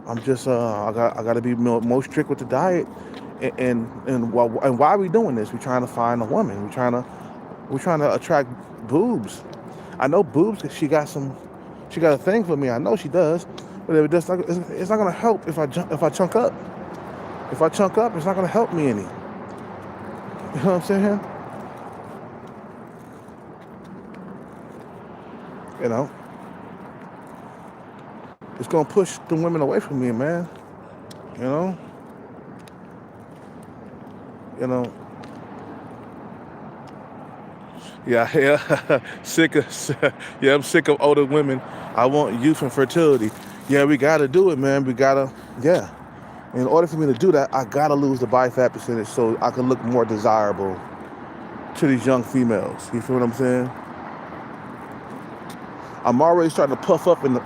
I'm just I got to be more strict with the diet. And why are we doing this? We're trying to find a woman. We're trying to attract boobs. I know boobs because she got a thing for me. I know she does. But it's not gonna help if I chunk up. If I chunk up, it's not gonna help me any. You know what I'm saying? You know, it's gonna push the women away from me, man. You know. Yeah, I'm sick of older women. I want youth and fertility. Yeah, we gotta do it, man. Yeah. In order for me to do that, I gotta lose the body fat percentage so I can look more desirable to these young females. You feel what I'm saying? I'm already starting to puff up in the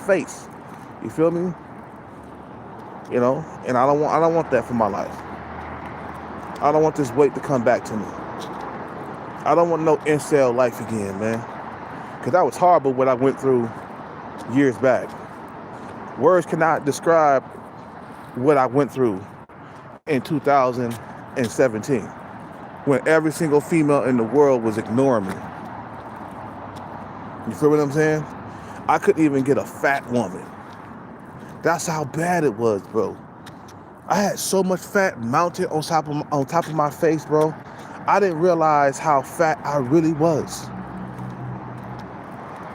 face. You feel me? You know, and I don't want that for my life. I don't want this weight to come back to me. I don't want no incel life again, man. Because that was horrible what I went through years back. Words cannot describe what I went through in 2017 when every single female in the world was ignoring me. You feel what I'm saying? I couldn't even get a fat woman. That's how bad it was, bro. I had so much fat mounted on top of my face, bro. I didn't realize how fat I really was.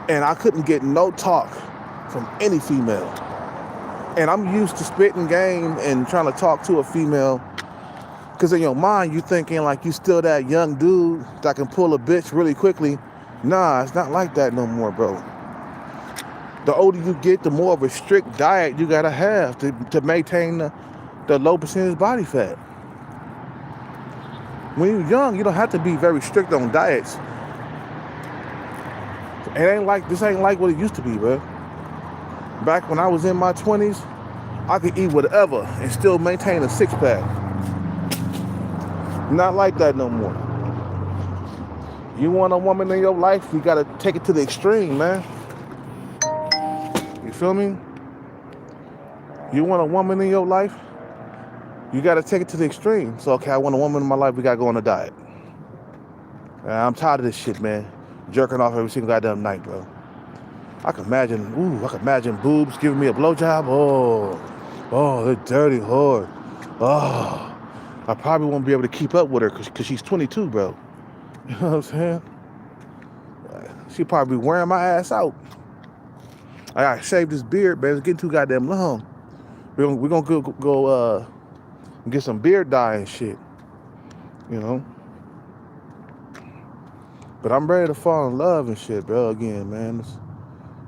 And I couldn't get no talk from any female. And I'm used to spitting game and trying to talk to a female. Because in your mind, you thinking like you still that young dude that can pull a bitch really quickly. Nah, it's not like that no more, bro. The older you get, the more of a strict diet you gotta have to maintain the low percentage body fat. When you're young, you don't have to be very strict on diets. This ain't like what it used to be, bro. Back when I was in my 20s, I could eat whatever and still maintain a six-pack. Not like that no more. You want a woman in your life, you gotta take it to the extreme, man. You feel me? You want a woman in your life, you gotta take it to the extreme. So, okay, I want a woman in my life, we gotta go on a diet. And I'm tired of this shit, man. Jerking off every single goddamn night, bro. I can imagine, I can imagine boobs giving me a blowjob. Oh, they're dirty hard. Oh, I probably won't be able to keep up with her because she's 22, bro. You know what I'm saying? She probably be wearing my ass out. I gotta shave this beard, man. It's getting too goddamn long. We're gonna go get some beard dye and shit, you know. But I'm ready to fall in love and shit, bro. Again, man.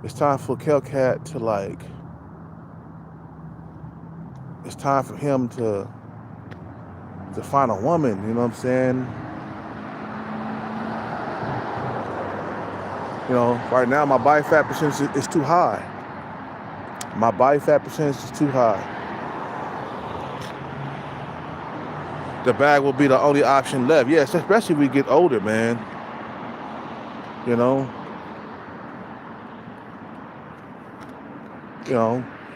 It's time for Kelcat to like. It's time for him to find a woman. You know what I'm saying? You know, right now my body fat percentage is too high. My body fat percentage is too high. The bag will be the only option left. Yes, especially if we get older, man. You know.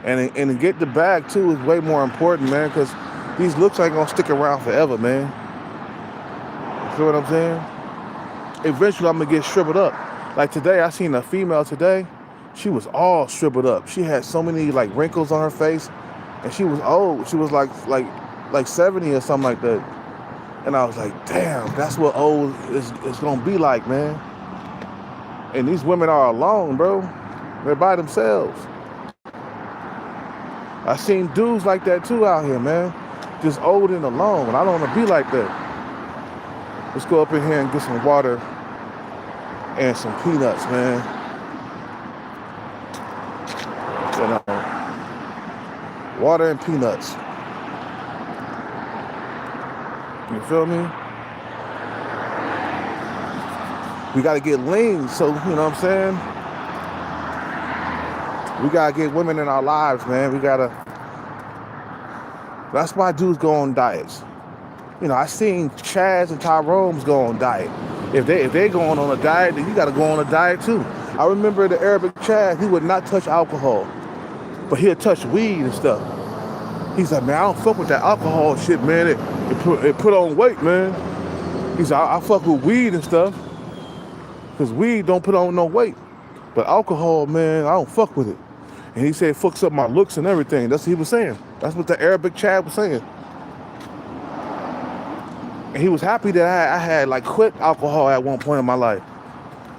And to get the bag too is way more important, man, because these looks ain't gonna stick around forever, man. You feel what I'm saying? Eventually I'm gonna get shriveled up. Like today, I seen a female today. She was all shriveled up. She had so many like wrinkles on her face, and she was old. She was like 70 or something like that. And I was like, damn, that's what old is gonna be like, man. And these women are alone, bro. They're by themselves. I seen dudes like that too out here, man. Just old and alone. I don't want to be like that. Let's go up in here and get some water and some peanuts, man. You know, water and peanuts. You feel me? We got to get lean, so, you know what I'm saying? We got to get women in our lives, man. That's why dudes go on diets. You know, I seen Chaz and Tyrone's go on diet. If they going on a diet, then you got to go on a diet too. I remember the Arabic Chaz, he would not touch alcohol, but he'd touch weed and stuff. He's like, man, I don't fuck with that alcohol shit, man. It put on weight, man. He's like, I fuck with weed and stuff, because weed don't put on no weight. But alcohol, man, I don't fuck with it. And he said it fucks up my looks and everything. That's what he was saying. That's what the Arabic Chad was saying. And he was happy that I had like quit alcohol at one point in my life.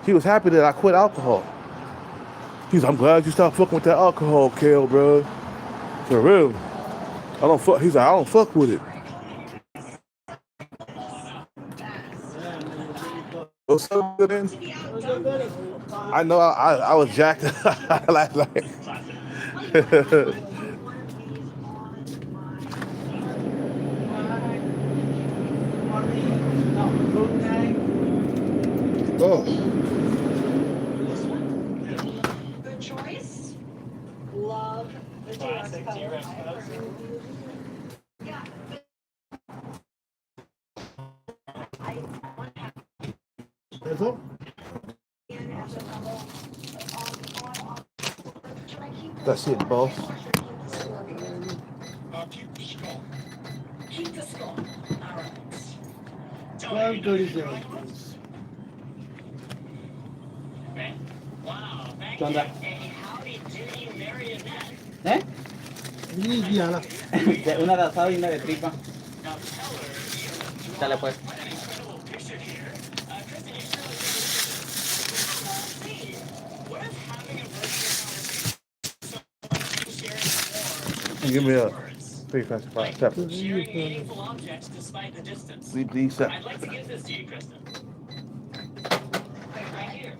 He was happy that I quit alcohol. He's like, I'm glad you stopped fucking with that alcohol, Kel, bro. For real. He's like, I don't fuck with it. What's up, good in? I know I was jacked last night. Oh. Good choice. Love the classic T-Rex pose. Yeah. Eso? That's it, boss. Keep the score. All right. 12:37, please. Wow, thank ¿Qué onda? Hey, howdy doody marionette. ¿Eh? Y ala. Una de asado y una de tripa. Now tell her you Dale pues. an incredible picture here. Kristen, you surely see. What if having a virtual conversation sharing more Give me a big fancy like pepper. sharing meaningful objects despite the distance? Leave these I'd separate. like to give this to you, Kristen. Right here.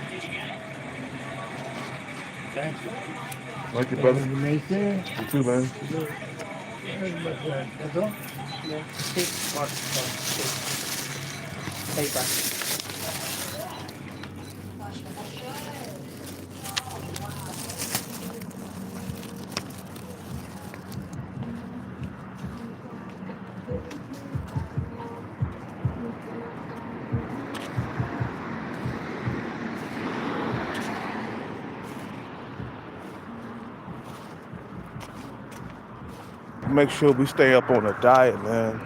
Did you get it? Thank you. Thank you, brother. You may say. You too, man. ¿That's all? Sí. Paper. make sure we stay up on the diet, man.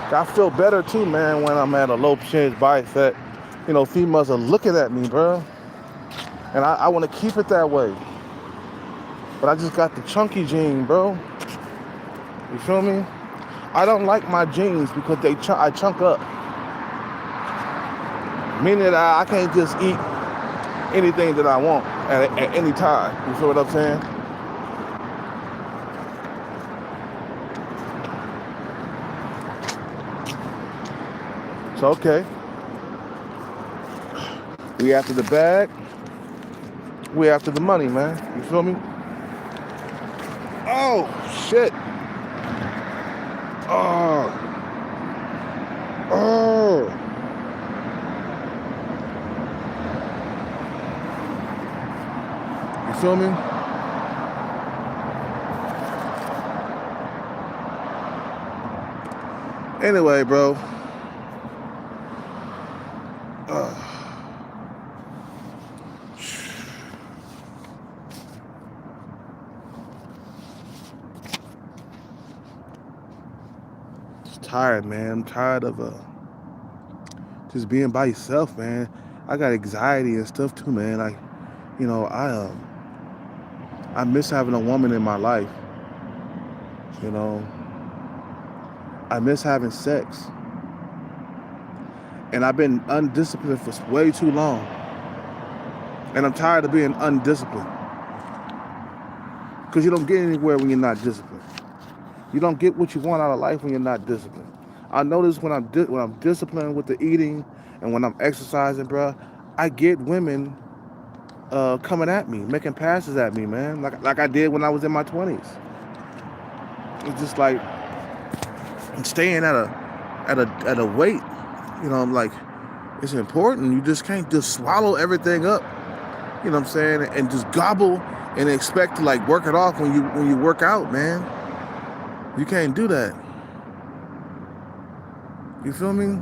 I feel better too, man, when I'm at a low percentage body fat. You know, females are looking at me, bro. And I want to keep it that way. But I just got the chunky gene, bro. You feel me? I don't like my jeans because I chunk up. Meaning that I can't just eat anything that I want at any time. You feel what I'm saying? So, okay. We after the bag. We after the money, man. You feel me? Oh, shit. Oh. You feel me? Anyway, bro. Tired, man. I'm tired of just being by yourself, man. I got anxiety and stuff too, man. Like, you know, I miss having a woman in my life. You know, I miss having sex, and I've been undisciplined for way too long, and I'm tired of being undisciplined. Because you don't get anywhere when you're not disciplined. You don't get what you want out of life when you're not disciplined. I notice when I'm disciplined with the eating and when I'm exercising, bro, I get women coming at me, making passes at me, man, like I did when I was in my 20s. It's just like I'm staying at a weight. You know, I'm like, it's important. You just can't just swallow everything up. You know what I'm saying? And just gobble and expect to like work it off when you work out, man. You can't do that. You feel me?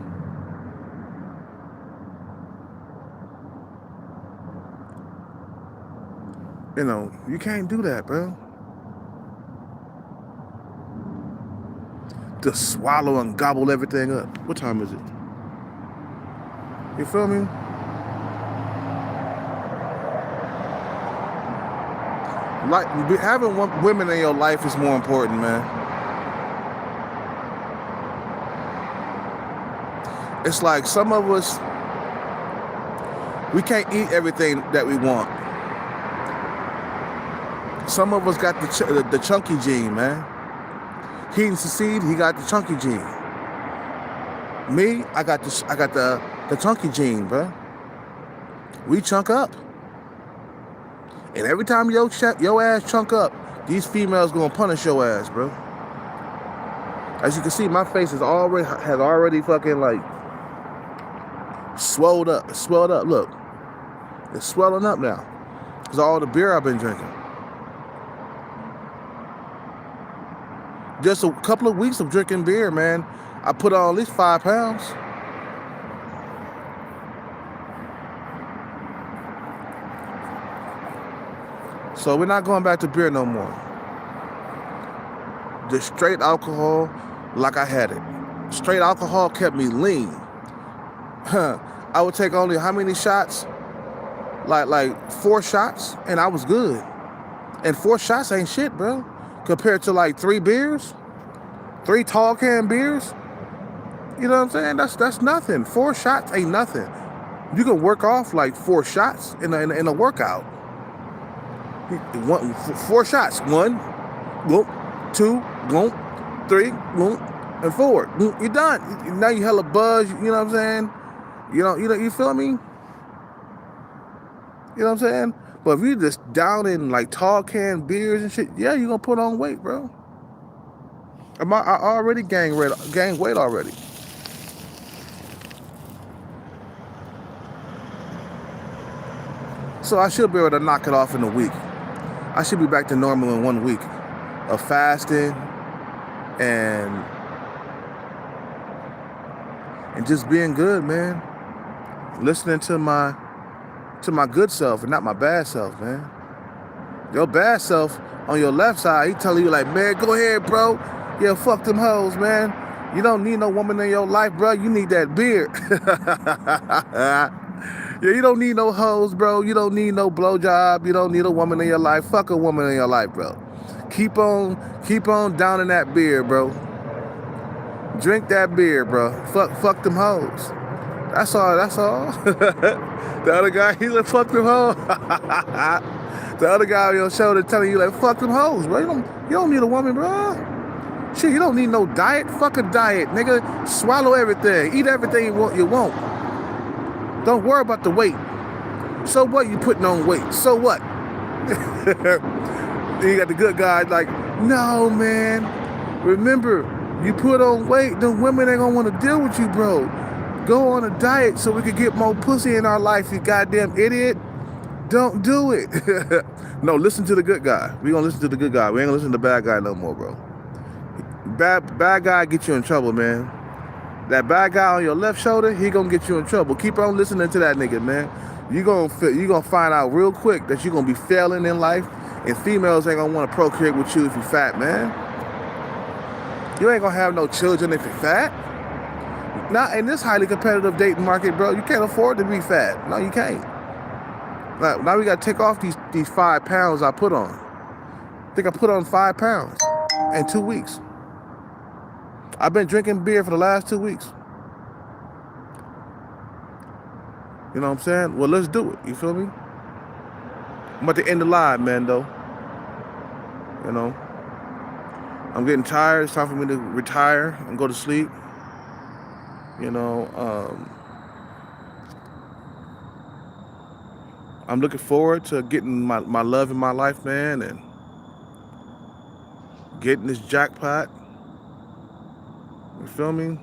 You know, you can't do that, bro. Just swallow and gobble everything up. What time is it? You feel me? Like, having women in your life is more important, man. It's like some of us, we can't eat everything that we want. Some of us got the chunky gene, man. He didn't succeed, he got the chunky gene. Me, I got the chunky gene, bro. We chunk up. And every time your ass chunk up, these females gonna punish your ass, bro. As you can see, my face has already fucking like swelled up. Look, it's swelling up now because all the beer I've been drinking. Just a couple of weeks of drinking beer, man, I put on at least 5 pounds. So we're not going back to beer no more. Just straight alcohol like I had it. Straight alcohol kept me lean. I would take only how many shots? Like 4 shots, and I was good. And 4 shots ain't shit, bro. Compared to like 3 beers, 3 tall can beers. You know what I'm saying? That's nothing. 4 shots ain't nothing. You can work off like 4 shots in a workout. 4 shots. 1, boom, 2, boom, 3, boom, and 4. Boom, you're done. Now you hella buzz. You know what I'm saying? You feel me? You know what I'm saying? But if you just down in like tall can beers and shit, yeah, you're gonna put on weight, bro. I already gained weight already. So I should be able to knock it off in a week. I should be back to normal in 1 week of fasting and just being good, man. Listening to my good self and not my bad self, man. Your bad self on your left side, he telling you like, man, go ahead, bro. Yeah, fuck them hoes, man. You don't need no woman in your life, bro. You need that beard. Yeah, you don't need no hoes, bro. You don't need no blowjob. You don't need a woman in your life. Fuck a woman in your life, bro. Keep on downing that beer, bro. Drink that beer, bro. Fuck them hoes. That's all. The other guy, he like, fuck them hoes. The other guy on your shoulder telling you like, fuck them hoes, bro. You don't need a woman, bro. Shit, you don't need no diet. Fuck a diet, nigga. Swallow everything. Eat everything you want. Don't worry about the weight. So what you putting on weight? So what? Then you got the good guy like, no, man. Remember, you put on weight, then women ain't gonna want to deal with you, bro. Go on a diet so we can get more pussy in our life, you goddamn idiot. Don't do it. No, listen to the good guy. We gonna listen to the good guy. We ain't gonna listen to the bad guy no more, bro. Bad guy get you in trouble, man. That bad guy on your left shoulder, he gonna get you in trouble. Keep on listening to that nigga, man. You gonna find out real quick that you gonna be failing in life, and females ain't gonna want to procreate with you if you fat, man. You ain't gonna have no children if you're fat. Not in this highly competitive dating market, bro. You can't afford to be fat. No, you can't. Now we gotta take off these 5 pounds I put on. I think I put on 5 pounds in 2 weeks. I've been drinking beer for the last 2 weeks. You know what I'm saying? Well, let's do it. You feel me? I'm about to end the live, man, though. You know? I'm getting tired. It's time for me to retire and go to sleep. You know, I'm looking forward to getting my love in my life, man, and getting this jackpot. You feel me?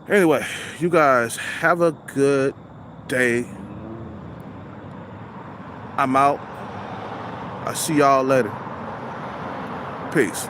Anyway, you guys have a good day. I'm out. I'll see y'all later. Peace.